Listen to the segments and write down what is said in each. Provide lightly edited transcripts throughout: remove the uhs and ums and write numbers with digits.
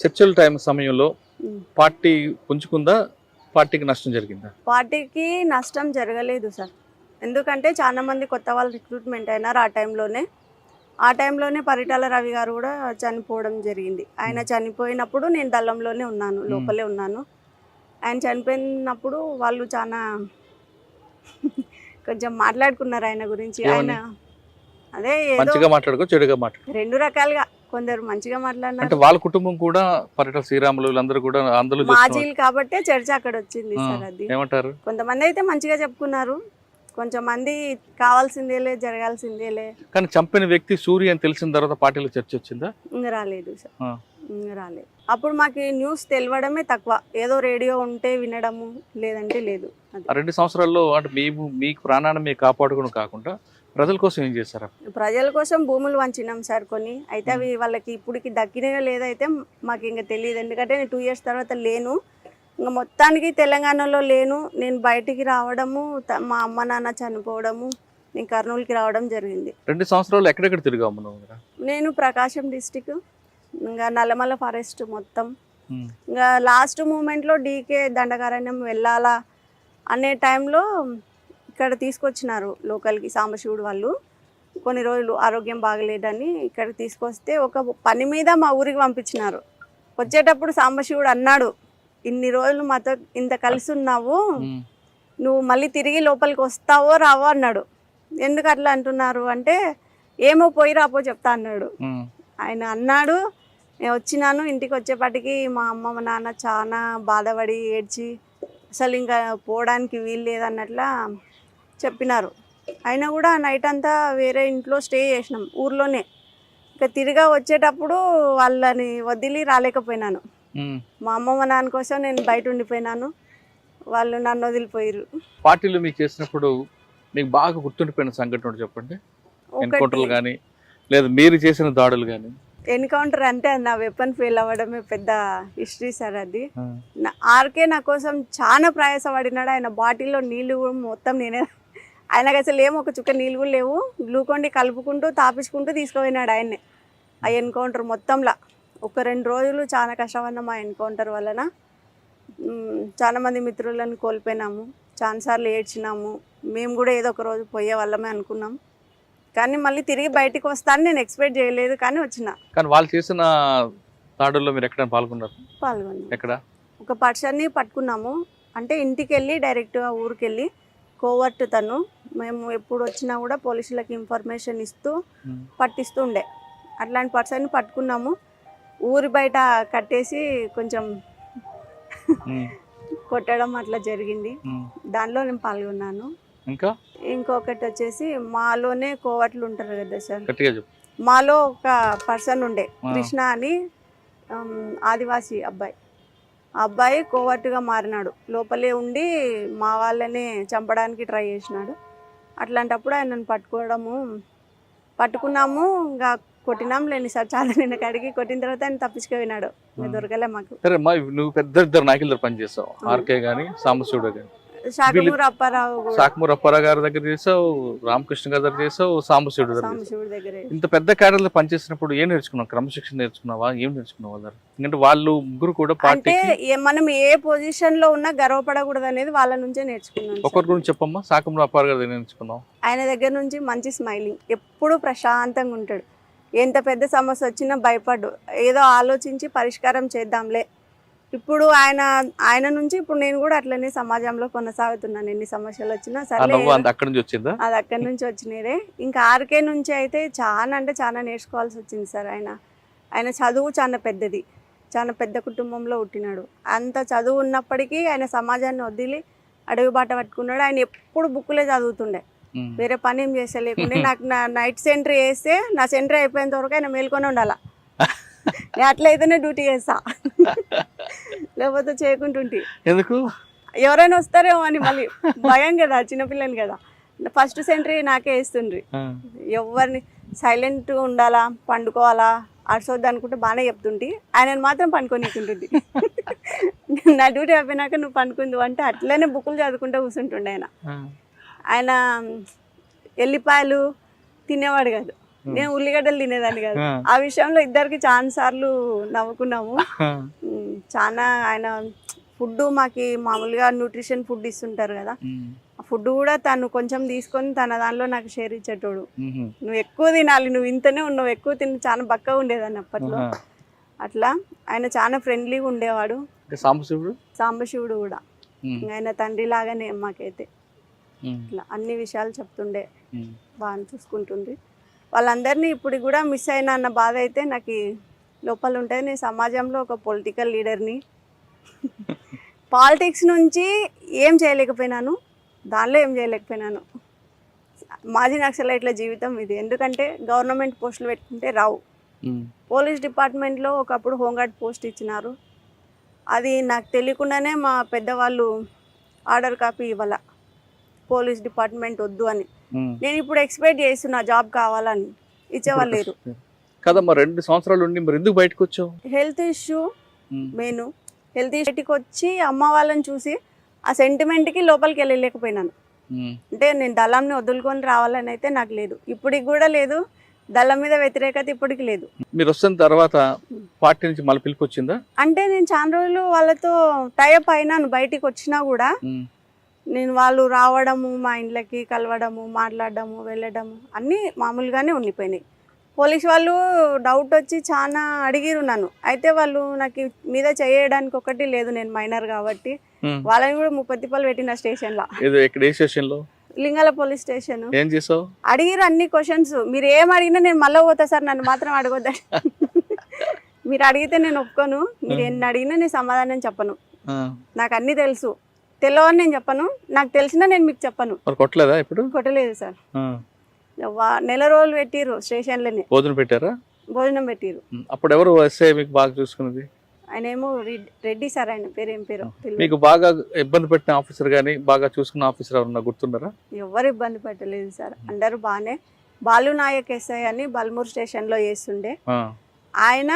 చర్చల టైం సమయంలో పార్టీ పుంజుకుందా, పార్టీకి నష్టం జరిగిందా? పార్టీకి నష్టం జరగలేదు సార్. ఎందుకంటే చాలా మంది కొత్త వాళ్ళు రిక్రూట్మెంట్ అయినారు ఆ టైంలోనే పరిటాల రవి గారు కూడా చనిపోవడం జరిగింది. ఆయన చనిపోయినప్పుడు నేను దళంలోనే ఉన్నాను, లోపలే ఉన్నాను. ఆయన చనిపోయినప్పుడు వాళ్ళు చాలా కొంచెం మాట్లాడుకున్నారు ఆయన గురించి. ఆయన అదే మంచిగా మాట్లాడుకో చెడుగా మాట్లాడు రెండు రకాలుగా, కొందరు మంచిగా మాట్లాడినారు. అంటే వాళ్ళ కుటుంబం కూడా పరిటాల శ్రీరాములు వీళ్ళందరూ కూడా అందులో మాజీలు కాబట్టే చర్చ అక్కడ వచ్చింది సార్. అది ఏమంటారు? కొంతమంది అయితే మంచిగా చెప్పుకున్నారు, కొంచెం మంది కావాల్సిందేలే జరగాల్సిందేలే. కానీ చంపిన వ్యక్తి సూర్య అని తెలిసిన తర్వాత పార్టీలో చర్చ వచ్చిందా? ఇంకా రాలేదు సార్, ఇంకా రాలేదు. అప్పుడు మాకు న్యూస్ తెలియడమే తక్కువ, ఏదో రేడియో ఉంటే వినడము, లేదంటే లేదు. 2 సంవత్సరాల్లో అంటే మీకు ప్రాణాన్ని మీరు కాపాడుకోవడం కాకుండా ప్రజల కోసం ఏం చేశారా? ప్రజల కోసం భూములు వంచినాం సార్ కొన్ని. అయితే అవి వాళ్ళకి ఇప్పటికి దక్కినాయో లేదైతే మాకు ఇంకా తెలియదు. ఎందుకంటే నేను 2 years తర్వాత లేను, ఇంకా మొత్తానికి తెలంగాణలో లేను. నేను బయటికి రావడము, మా అమ్మ నాన్న చనిపోవడము, నేను కర్నూలుకి రావడం జరిగింది. 2 సంవత్సరాలు ఎక్కడెక్కడ తిరిగాము నువ్వు? నేను ప్రకాశం డిస్టిక్, ఇంకా నల్లమల ఫారెస్ట్ మొత్తం. ఇంకా లాస్ట్ మూమెంట్లో డీకే దండకారణ్యం వెళ్ళాలా అనే టైంలో ఇక్కడ తీసుకొచ్చినారు లోకల్కి, సాంబశివుడు వాళ్ళు. కొన్ని రోజులు ఆరోగ్యం బాగలేదని ఇక్కడికి తీసుకొస్తే ఒక పని మీద మా ఊరికి పంపించినారు. వచ్చేటప్పుడు సాంబశివుడు అన్నాడు, ఇన్ని రోజులు మాతో ఇంత కలిసి ఉన్నావు, నువ్వు మళ్ళీ తిరిగి లోపలికి వస్తావో రావో అన్నాడు. ఎందుకు అట్లా అంటున్నారు అంటే, ఏమో పోయి రాపో చెప్తా అన్నాడు. ఆయన అన్నాడు, నేను వచ్చినాను. ఇంటికి వచ్చేపాటికి మా అమ్మ మా నాన్న చాలా బాధపడి ఏడ్చి అసలు ఇంకా పోవడానికి వీలు లేదన్నట్లా చెప్పినారు. అయినా కూడా నైట్ అంతా వేరే ఇంట్లో స్టే చేసినాం ఊర్లోనే. ఇంకా తిరిగా వచ్చేటప్పుడు వాళ్ళని వదిలి రాలేకపోయినాను. మా అమ్మ మా నాన్న కోసం నేను బయట ఉండిపోయినాను, వాళ్ళు నన్ను వదిలిపోయారు. పార్టీలో మీకు చేసినప్పుడు మీకు బాగా గుర్తుండిపోయిన సంఘటన చెప్పండి. ఎన్కౌంటర్లు కానీ లేదా మీరు చేసిన దాడులు కానీ? ఎన్కౌంటర్ అంటే నా వెపన్ ఫెయిల్ అవ్వడమే పెద్ద హిస్టరీ సార్. అది ఆర్కే నా కోసం చాలా ప్రయాసపడినాడు. ఆయన బాటిల్లో నీళ్ళు మొత్తం నేనే, ఆయనకు అసలు ఏమో ఒక చుక్క నీళ్ళు కూడా లేవు, గ్లూకోండి కలుపుకుంటూ తాపించుకుంటూ తీసుకుపోయినాడు ఆయన్నే. ఆ ఎన్కౌంటర్ మొత్తంలో ఒక 2 రోజులు చాలా కష్టపడినాం. ఆ ఎన్కౌంటర్ వలన చాలా మంది మిత్రులను కోల్పోయినాము, చాలాసార్లు ఏడ్చినాము. మేము కూడా ఏదో ఒక రోజు పోయే వాళ్ళమే అనుకున్నాం, కానీ మళ్ళీ తిరిగి బయటికి వస్తాను నేను ఎక్స్పెక్ట్ చేయలేదు, కానీ వచ్చిన. కానీ వాళ్ళు చేసిన దాడుల్లో మీరు ఎక్కడ పాల్గొన్నారు? పాల్గొన్నాం. ఎక్కడ? ఒక పర్సన్ని పట్టుకున్నాము, అంటే ఇంటికి వెళ్ళి డైరెక్ట్గా ఊరికి వెళ్ళి కోవర్ట్ తను. మేము ఎప్పుడు వచ్చినా కూడా పోలీసులకు ఇన్ఫర్మేషన్ ఇస్తూ పట్టిస్తూ ఉండే. అట్లాంటి పర్సన్ని పట్టుకున్నాము, ఊరి బయట కట్టేసి కొంచెం కొట్టడం అట్లా జరిగింది. దానిలో నేను పాల్గొన్నాను. ఇంకొకటి వచ్చేసి మాలోనే కోవట్లు ఉంటారు కదా సార్, మాలో ఒక పర్సన్ ఉండే కృష్ణ అని, ఆదివాసీ అబ్బాయి. ఆ అబ్బాయి కోవట్టుగా మారినాడు, లోపలే ఉండి మా వాళ్ళని చంపడానికి ట్రై చేసినాడు. అట్లాంటప్పుడు ఆయనను పట్టుకున్నాము, ఇంకా కొట్టినాం లేని సార్. చాలా నిన్న కడిగి కొట్టిన తర్వాత ఆయన తప్పించుకుపోయినాడు, ఇంకా దొరకలే మాకు. నువ్వు పెద్ద 2 నాయకుల పని చేస్తావు, ఆర్కే గానీ సాంబశివుడు గానీ. శాఖమూరు అప్పారావు గారి దగ్గర చేసావు, రామకృష్ణ గారి దగ్గర చేసావు, సాంబశివుడు దగ్గర. ఇంత పెద్ద క్యాడర్లో పనిచేసినప్పుడు ఏం నేర్చుకున్నావు? క్రమశిక్షణ నేర్చుకున్నావా? ఏం నేర్చుకున్నావు? ఎందుకంటే వాళ్ళు ముగ్గురు కూడా అంటే మనం ఏ పొజిషన్ లో ఉన్నా గర్వపడకూడదు అనేది వాళ్ళ నుంచే నేర్చుకున్నాను. ఒకరి గురించి చెప్పమ్మా. శాఖమూరు అప్పారావు గారి దగ్గర నేర్చుకున్నావు? ఆయన దగ్గర నుంచి మంచి స్మైలింగ్, ఎప్పుడు ప్రశాంతంగా ఉంటాడు. ఎంత పెద్ద సమస్య వచ్చినా భయపడ్డు, ఏదో ఆలోచించి పరిష్కారం చేద్దాంలే. ఇప్పుడు ఆయన నుంచి ఇప్పుడు నేను కూడా అట్లనే సమాజంలో కొనసాగుతున్నాను. ఎన్ని సమస్యలు వచ్చినా సరే అది అక్కడి నుంచి వచ్చినదే. ఇంకా ఆర్కే నుంచి అయితే చాలా అంటే చాలా నేర్చుకోవాల్సి వచ్చింది సార్. ఆయన చదువు చాలా పెద్దది, చాలా పెద్ద కుటుంబంలో పుట్టినాడు. అంత చదువు ఉన్నప్పటికీ ఆయన సమాజాన్ని వదిలి అడవి బాట పట్టుకున్నాడు. ఆయన ఎప్పుడు బుక్కులే చదువుతుండే, వేరే పని ఏం చేసేలేకుండే. నాకు నా నైట్ సెంట్రీ వేస్తే నా సెంట్రీ అయిపోయేంత వరకు ఆయన మేల్కొని ఉండాల. నేను అట్లయితేనే డ్యూటీ చేస్తా, లేకపోతే చేయకుంటుంటే ఎందుకు ఎవరైనా వస్తారేమో అని మళ్ళీ భయం కదా, చిన్నపిల్లని కదా. ఫస్ట్ సెంట్రీ నాకే వేస్తుండ్రి. ఎవరిని సైలెంట్ ఉండాలా, పండుకోవాలా, అరసొద్దు అనుకుంటే బాగానే చెప్తుంటే ఆయనను మాత్రం పండుకొనికుంటుంది. నా డ్యూటీ అయిపోయినాక నువ్వు పండుకుందు అంటే అట్లనే బుక్కులు చదువుకుంటూ కూర్చుంటుండే. ఆయన ఎల్లిపాయలు తినేవాడు కాదు, నేను ఉల్లిగడ్డలు తినేదాన్ని కాదు. ఆ విషయంలో ఇద్దరికి చాలా సార్లు నవ్వుకున్నాము. చాలా ఆయన ఫుడ్ మాకి మామూలుగా న్యూట్రిషన్ ఫుడ్ ఇస్తుంటారు కదా, ఆ ఫుడ్ కూడా తను కొంచెం తీసుకొని తన దానిలో నాకు షేర్ ఇచ్చేటోడు. నువ్వు ఎక్కువ తినాలి, నువ్వు ఇంతనే ఉన్నావు, ఎక్కువ తిని చాలా బక్కగా ఉండేదాన్ని అప్పట్లో. అట్లా ఆయన చాలా ఫ్రెండ్లీగా ఉండేవాడు. సాంబశివుడు కూడా ఆయన తండ్రి లాగానే మాకైతే. ఇట్లా అన్ని విషయాలు చెప్తుండే, బాగా చూసుకుంటుంది. వాళ్ళందరినీ ఇప్పుడు కూడా మిస్ అయినా అన్న బాధ అయితే నాకు లోపల ఉంటుంది. నేను సమాజంలో ఒక పొలిటికల్ లీడర్ని, పాలిటిక్స్ నుంచి ఏం చేయలేకపోయినాను, దానిలో ఏం చేయలేకపోయినాను. మాజీ నక్సలైట్ల జీవితం ఇది. ఎందుకంటే గవర్నమెంట్ పోస్టులు పెట్టుకుంటే రావు. పోలీస్ డిపార్ట్మెంట్లో ఒకప్పుడు హోంగార్డ్ పోస్ట్ ఇచ్చినారు, అది నాకు తెలియకుండానే మా పెద్దవాళ్ళు ఆర్డర్ కాపీ ఇవ్వాల, పోలీస్ డిపార్ట్మెంట్ వద్దు అని. నేను ఇప్పుడు ఎక్స్పెక్ట్ చేస్తున్నా జాబ్ కావాలని, ఇచ్చేవాళ్ళు లేరు కదమ్మా. 2 సంవత్సరాలు ఉండి మరి ఎందుకు బయటకు వచ్చావు? Health issue main. హెల్త్ ఇష్యూకి వచ్చి అమ్మ వాళ్ళని చూసి ఆ సెంటిమెంట్కి లోపలికి వెళ్ళలేకపోయినాను. అంటే నేను దళంని వదులుకొని రావాలని అయితే నాకు లేదు, ఇప్పటికి కూడా లేదు. దళం మీద వ్యతిరేకత ఇప్పటికి లేదు. మీరు వస్తున్న తర్వాత పార్టీ నుంచి మళ్ళీ పిలుపు వచ్చిందా? అంటే నేను చాలా రోజులు వాళ్ళతో టైఅప్ అయినాను. బయటికి వచ్చినా కూడా నేను వాళ్ళు రావడము, మా ఇంట్లోకి కలవడము, మాట్లాడడము, వెళ్ళడము అన్నీ మామూలుగానే ఉండిపోయినాయి. పోలీస్ వాళ్ళు డౌట్ వచ్చి చాలా అడిగిరు నన్ను. అయితే వాళ్ళు నాకు మీద చేయడానికి ఒకటి లేదు, నేను మైనర్ కాబట్టి. వాళ్ళని కూడా 30 తిప్పలు పెట్టిన స్టేషన్లో. లింగాల పోలీస్ స్టేషన్. ఏం చేసావు? అడిగిరు అన్ని క్వశ్చన్స్. మీరు ఏం అడిగినా నేను మళ్ళీ పోతా సార్, నన్ను మాత్రం అడగొద్దా. మీరు అడిగితే నేను ఒప్పుకోను, మీరు ఎన్ని అడిగినా నేను సమాధానం చెప్పను. నాకు అన్ని తెలుసు, తెలియని నేను చెప్పను, నాకు తెలిసినా నేను మీకు చెప్పను. కొట్టలేదా? ఇప్పుడు కొట్టలేదు సార్. నెల రోజులు పెట్టిరు స్టేషన్లోనే. భోజనం పెట్టారా? భోజనం పెట్టిరు. అప్పుడు ఎవరు ఎస్ఐ మీకు బాగా చూసుకున్నది? ఆయన ఏమో రెడ్డి సార్, ఆయన పేరు ఏం పేరు. మీకు బాగా ఇబ్బంది పెట్టిన ఆఫీసర్ గానీ బాగా చూసుకున్న ఆఫీసర్ ఎవరన్నా గుర్తున్నారా? ఎవరు ఇబ్బంది పెట్టలేదు సార్, అందరూ బాగానే. బాలు నాయక్ ఎస్ఐ అని బల్మూర్ స్టేషన్లో చేస్తుండే ఆయన.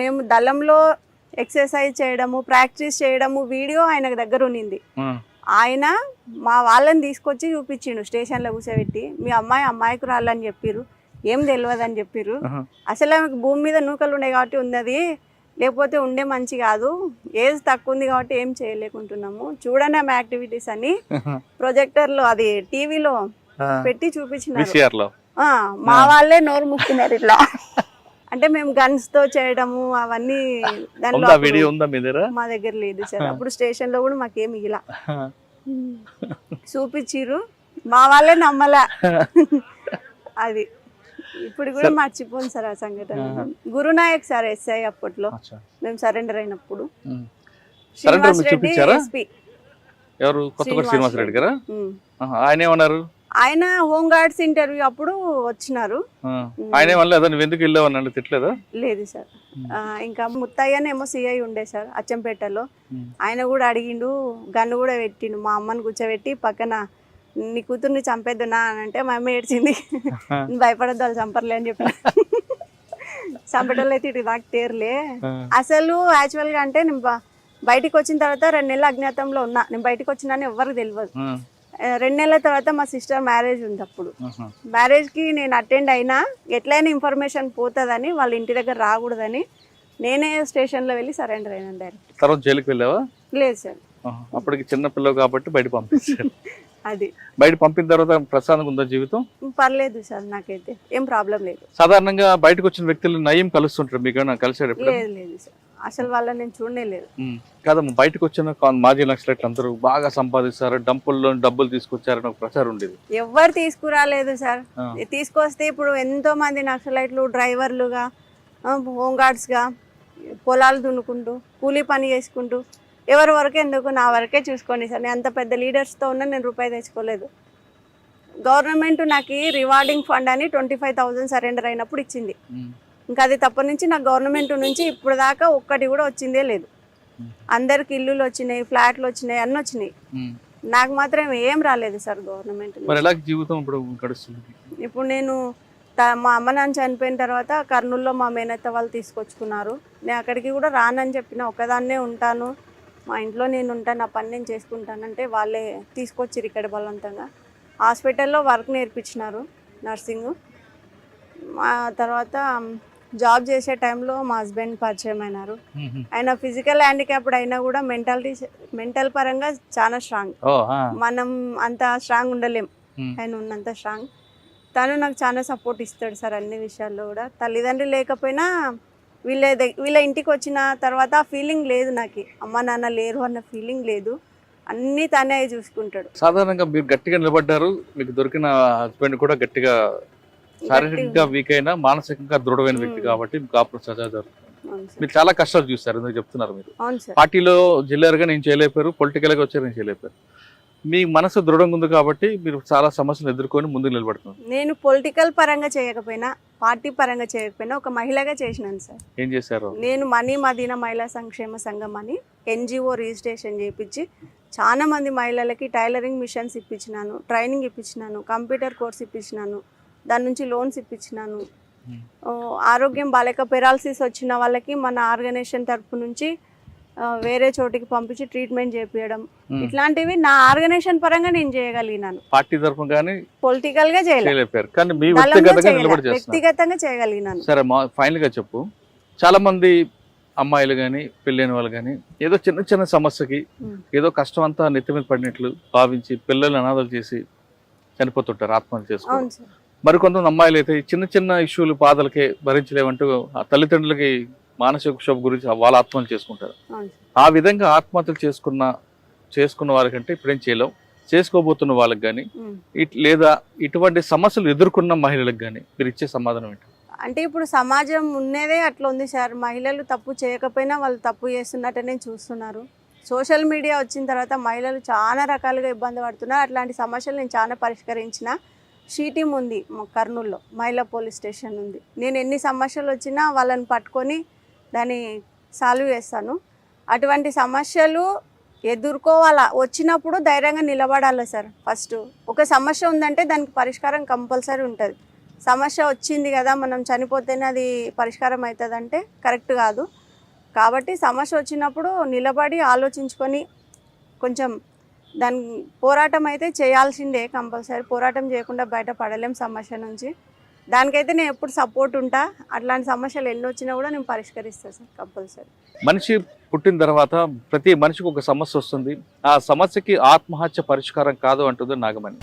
మేము దళంలో ఎక్సర్సైజ్ చేయడము, ప్రాక్టీస్ చేయడము వీడియో ఆయన దగ్గర ఉన్నింది. ఆయన మా వాళ్ళని తీసుకొచ్చి చూపించిండు స్టేషన్లో కూర్చోబెట్టి. మీ అమ్మాయికురాలని చెప్పిర్రు, ఏం తెలియదని చెప్పిర్రు. అసలు ఆమెకు భూమి మీద నూకలు ఉన్నాయి కాబట్టి ఉన్నది, లేకపోతే ఉండే మంచి కాదు, ఏజ్ తక్కువ ఉంది కాబట్టి ఏం చేయలేకుంటున్నాము, చూడండి ఆమె యాక్టివిటీస్ అని ప్రొజెక్టర్లో అది టీవీలో పెట్టి చూపించినారు. మా వాళ్ళే నోరు ముక్కున్నారు ఇట్లా. అంటే మేము గన్స్ తో చేయడము అవన్నీ దానిలో మా దగ్గర లేదు సార్. అప్పుడు స్టేషన్ లో కూడా మాకేమి ఇలా చూపించిర్రు, మా వాళ్ళే నమ్మలా. అది ఇప్పుడు కూడా మర్చిపోను సార్ ఆ సంఘటన. గురునాయక్ సార్ ఎస్ఐ అప్పట్లో మేము సరెండర్ అయినప్పుడు. శ్రీనివాస్ రెడ్డి ఎస్పీ. శ్రీనివాస్ రెడ్డి గారా? ఆయన ఏమన్నారు? ఆయన హోమ్ గార్డ్స్ ఇంటర్వ్యూ అప్పుడు వచ్చినారు. ఎందుకు వెళ్ళావని తిట్టలేదా? లేదు సార్. ఇంకా ముత్తయ్యనేమో సిఐ ఉండే సార్ అచ్చంపేటలో, ఆయన కూడా అడిగిండు, గన్ను కూడా పెట్టిండు. మా అమ్మని కూర్చోబెట్టి పక్కన నీ కూతుర్ని చంపేద్దునా అని అంటే మా అమ్మ ఏడ్చింది. భయపడద్దు, వాళ్ళు చంపర్లే అని చెప్పిన. చంపేటోళ్ళు అయితే ఇటు నాకు తేరులే. అసలు యాక్చువల్ గా అంటే నేను బయటికి వచ్చిన తర్వాత 2 నెలలు అజ్ఞాతంలో ఉన్నా. నేను బయటకు వచ్చినాను ఎవరికి తెలియదు. 2 నెలల తర్వాత మా సిస్టర్ మ్యారేజ్ ఉంది. అప్పుడు మ్యారేజ్ కి నేను అటెండ్ అయినా, ఎట్లయినా ఇన్ఫర్మేషన్ పోతుందని, వాళ్ళ ఇంటి దగ్గర రాకూడదని నేనే స్టేషన్ లో వెళ్ళి సరెండర్ అయినా డైరెక్ట్. తర్వాత జైలుకి వెళ్ళావా? లేదు సార్, అప్పటికి చిన్న పిల్లలు కాబట్టి బయట పంపించారు. అది బయట పంపిన తర్వాత ప్రశాంతంగా ఉందా జీవితం? పర్లేదు సార్, నాకైతే ఏం ప్రాబ్లం లేదు. సాధారణంగా బయటకు వచ్చిన వ్యక్తులు నయం కలుస్తుంటారు, మీకు కలిసాడు? లేదు లేదు సార్, అసలు వాళ్ళని నేను చూడనే లేదు. కాదమ్మా, బయటకు వచ్చిన మాజీ నక్సలైట్లు అందరూ బాగా సంపాదిస్తారు, డంపుల్లో డబ్బులు తీసుకొచ్చారని ఒక ప్రచారం ఉండేది. ఎవరు తీసుకురాలేదు సార్. తీసుకొస్తే ఇప్పుడు ఎంతో మంది నక్సలైట్లు డ్రైవర్లుగా, హోమ్ గార్డ్స్ గా, పొలాలు దున్నుకుంటూ, కూలీ పని చేసుకుంటూ, ఎవరి వరకే ఎందుకు, నా వరకే చూసుకోండి సార్. నేను అంత పెద్ద లీడర్స్తో ఉన్నా, నేను రూపాయి తెచ్చుకోలేదు. గవర్నమెంట్ నాకు రివార్డింగ్ ఫండ్ అని 25,000 సరెండర్ అయినప్పుడు ఇచ్చింది. ఇంకా అది తప్ప నుంచి నాకు గవర్నమెంట్ నుంచి ఇప్పుడు దాకా ఒక్కటి కూడా వచ్చిందే లేదు. అందరికి ఇల్లులు వచ్చినాయి, ఫ్లాట్లు వచ్చినాయి, అన్నీ వచ్చినాయి. నాకు మాత్రం ఏం రాలేదు సార్ గవర్నమెంట్. ఇప్పుడు నేను మా అమ్మ నాన్న చనిపోయిన తర్వాత కర్నూలులో మా మేనత్త వాళ్ళు తీసుకొచ్చుకున్నారు. నేను అక్కడికి కూడా రానని చెప్పిన, ఒక్కదాన్నే ఉంటాను, మా ఇంట్లో నేను ఉంటాను, నా పని నేను చేసుకుంటానంటే వాళ్ళే తీసుకొచ్చిరు ఇక్కడ బలవంతంగా. హాస్పిటల్లో వర్క్ నేర్పించినారు, నర్సింగ్. మా తర్వాత జాబ్ చేసే టైంలో మా హస్బెండ్ పరిచయం అయినారు. ఆయన ఫిజికల్ హ్యాండిక్యాప్డ్ అయినా కూడా మెంటల్ పరంగా చాలా స్ట్రాంగ్. మనం అంత స్ట్రాంగ్ ఉండలేం, ఆయన ఉన్నంత స్ట్రాంగ్. తను నాకు చాలా సపోర్ట్ ఇస్తాడు సార్ అన్ని విషయాల్లో కూడా. తల్లిదండ్రులు లేకపోయినా వీళ్ళ ఇంటికి వచ్చిన తర్వాత ఆ ఫీలింగ్ లేదు, నాకు అమ్మ నాన్న లేరు అన్న ఫీలింగ్ లేదు. అన్నీ తనే చూసుకుంటాడు. సాధారణంగా మీరు గట్టిగా నిలబడ్డారు, మీకు దొరికిన హస్బెండ్ కూడా గట్టిగా శారీరకంగా వీక్ అయినా మానసికంగా దృఢమైన వ్యక్తి కాబట్టి మీకు కాపురం సజా జరుగుతుంది. మీరు చాలా కష్టాలు చూస్తారు, ఎందుకు చెప్తున్నారు. మీరు పార్టీలో జిల్లారుగా నేను చేయలేపారు, పొలిటికల్గా వచ్చారు నేను చేయలేపారు. మీ మనసు దృఢంగా ఉంది కాబట్టి మీరు చాలా సమస్యలు ఎదుర్కొని ముందుకు నిలబడుతున్నారు. నేను పొలిటికల్ పరంగా చేయకపోయినా, పార్టీ పరంగా చేయకపోయినా ఒక మహిళగా చేసినాను సార్. ఏం చేశారు? నేను మనీ మదీనా మహిళా సంక్షేమ సంఘం అని NGO రిజిస్ట్రేషన్ చేయించి చాలా మంది మహిళలకి టైలరింగ్ మిషన్స్ ఇప్పించినాను, ట్రైనింగ్ ఇప్పించినాను, కంప్యూటర్ కోర్స్ ఇప్పించినాను, దాని నుంచి లోన్స్ ఇప్పించినాను. ఆరోగ్యం బాలేక పెరాలసిస్ వచ్చిన వాళ్ళకి మన ఆర్గనైజేషన్ తరపు నుంచి వేరే చోటికి పంపించి ట్రీట్మెంట్ చేపించడం, ఇట్లాంటివి నా ఆర్గనైజేషన్ పరంగా నేను చేయగలిగినాను. పార్టీ తరఫున కానీ పొలిటికల్ గా చేయలేకపోయారు, కానీ వ్యక్తిగతంగా చేయగలిగినాను. సరే, ఫైనల్ గా చెప్పు. చాలా మంది అమ్మాయిలు కానీ పెళ్ళైన వాళ్ళు కానీ ఏదో చిన్న చిన్న సమస్యకి ఏదో కష్టం అంతా నెత్తి మీద పడినట్లు భావించి పిల్లలు అనాథలు చేసి చనిపోతుంటారు, ఆత్మహత్య చేసుకోవాలి. మరికొంతమంది అమ్మాయిలు అయితే చిన్న చిన్న ఇష్యూలు బాధలకే భరించలేమంటూ ఆ తల్లిదండ్రులకి మానసిక క్షోభ గురించి వాళ్ళ ఆత్మహత్యలు చేసుకుంటారు. ఆ విధంగా ఆత్మహత్యలు చేసుకున్న వాళ్ళకంటే ఇప్పుడేం చేయలేం, చేసుకోబోతున్న వాళ్ళకి కానీ లేదా ఇటువంటి సమస్యలు ఎదుర్కొన్న మహిళలకు కానీ మీరు ఇచ్చే సమాధానం ఏంటి? అంటే ఇప్పుడు సమాజం ఉన్నదే అట్లా ఉంది సార్. మహిళలు తప్పు చేయకపోయినా వాళ్ళు తప్పు చేస్తున్నట్టనే చూస్తున్నారు. సోషల్ మీడియా వచ్చిన తర్వాత మహిళలు చాలా రకాలుగా ఇబ్బంది పడుతున్నారు. అట్లాంటి సమస్యలు నేను చాలా పరిష్కరించిన. టీం ఉంది కర్నూలులో, మహిళా పోలీస్ స్టేషన్ ఉంది. నేను ఎన్ని సమస్యలు వచ్చినా వాళ్ళని పట్టుకొని దాన్ని సాల్వ్ చేస్తాను. అటువంటి సమస్యలు ఎదుర్కోవాలా, వచ్చినప్పుడు ధైర్యంగా నిలబడాలి సార్. ఫస్ట్ ఒక సమస్య ఉందంటే దానికి పరిష్కారం కంపల్సరీ ఉంటుంది. సమస్య వచ్చింది కదా మనం చనిపోతేనే అది పరిష్కారం అవుతుందంటే కరెక్ట్ కాదు. కాబట్టి సమస్య వచ్చినప్పుడు నిలబడి ఆలోచించుకొని కొంచెం దాని పోరాటం అయితే చేయాల్సిందే కంపల్సరీ. పోరాటం చేయకుండా బయటపడలేం సమస్య నుంచి. దానికైతే నేను ఎప్పుడు సపోర్ట్ ఉంటా. అట్లాంటి సమస్యలు ఎన్ని వచ్చినా కూడా నేను పరిష్కరిస్తాను సార్ కంపల్సరీ. మనిషి పుట్టిన తర్వాత ప్రతి మనిషికి ఒక సమస్య వస్తుంది. ఆ సమస్యకి ఆత్మహత్య పరిష్కారం కాదు అంటుంది నాగమణి.